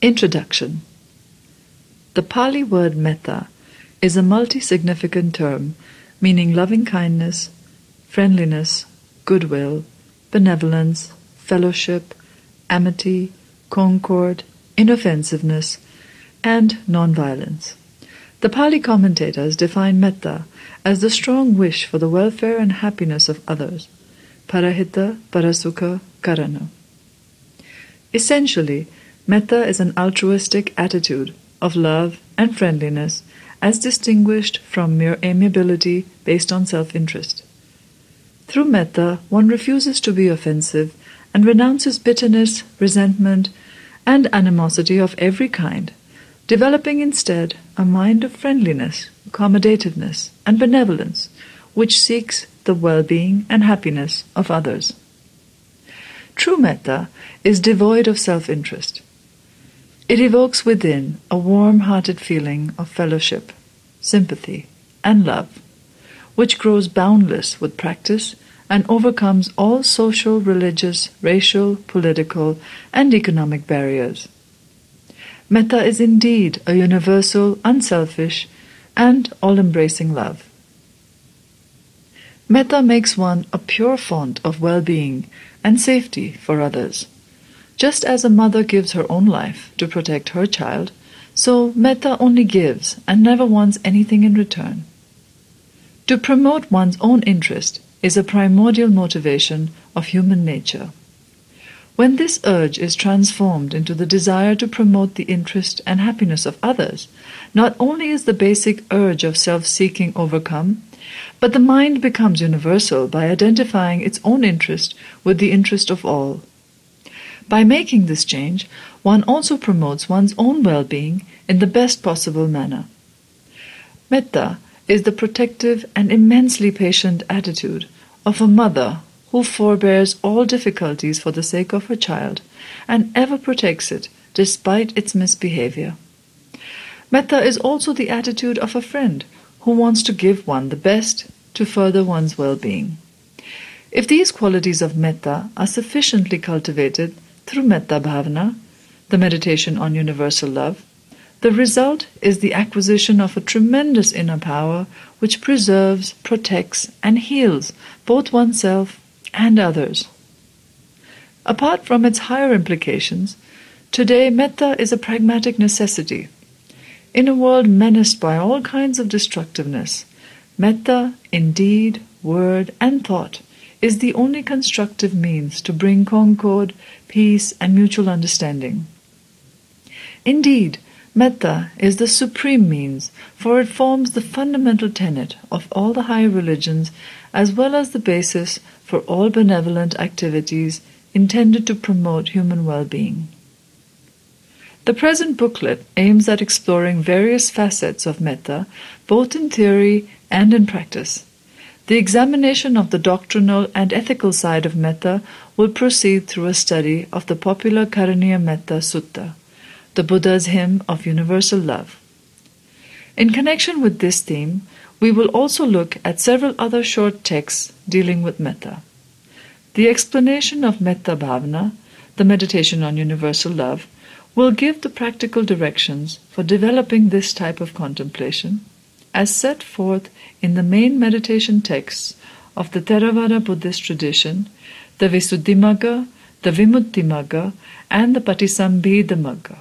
Introduction. The Pali word metta is a multi-significant term meaning loving-kindness, friendliness, goodwill, benevolence, fellowship, amity, concord, inoffensiveness, and non-violence. The Pali commentators define metta as the strong wish for the welfare and happiness of others, parahita parasukha karana. Essentially, metta is an altruistic attitude of love and friendliness as distinguished from mere amiability based on self-interest. Through metta, one refuses to be offensive and renounces bitterness, resentment, and animosity of every kind, developing instead a mind of friendliness, accommodativeness, and benevolence, which seeks the well-being and happiness of others. True metta is devoid of self-interest. It evokes within a warm-hearted feeling of fellowship, sympathy, and love, which grows boundless with practice and overcomes all social, religious, racial, political, and economic barriers. Metta is indeed a universal, unselfish, and all-embracing love. Metta makes one a pure font of well-being and safety for others. Just as a mother gives her own life to protect her child, so metta only gives and never wants anything in return. To promote one's own interest is a primordial motivation of human nature. When this urge is transformed into the desire to promote the interest and happiness of others, not only is the basic urge of self-seeking overcome, but the mind becomes universal by identifying its own interest with the interest of all. By making this change, one also promotes one's own well-being in the best possible manner. Metta is the protective and immensely patient attitude of a mother who forbears all difficulties for the sake of her child and ever protects it despite its misbehavior. Metta is also the attitude of a friend who wants to give one the best to further one's well-being. If these qualities of metta are sufficiently cultivated through metta bhavana, the meditation on universal love, the result is the acquisition of a tremendous inner power which preserves, protects, and heals both oneself and others. Apart from its higher implications, today metta is a pragmatic necessity. In a world menaced by all kinds of destructiveness, metta in deed, word, and thought is the only constructive means to bring concord, peace, and mutual understanding. Indeed, metta is the supreme means, for it forms the fundamental tenet of all the higher religions as well as the basis for all benevolent activities intended to promote human well-being. The present booklet aims at exploring various facets of metta, both in theory and in practice. The examination of the doctrinal and ethical side of metta will proceed through a study of the popular Karaniya Metta Sutta, the Buddha's hymn of universal love. In connection with this theme, we will also look at several other short texts dealing with metta. The explanation of metta bhavana, the meditation on universal love, will give the practical directions for developing this type of contemplation, as set forth in the main meditation texts of the Theravada Buddhist tradition, the Visuddhimagga, the Vimutttimagga, and the Patisambhidamagga.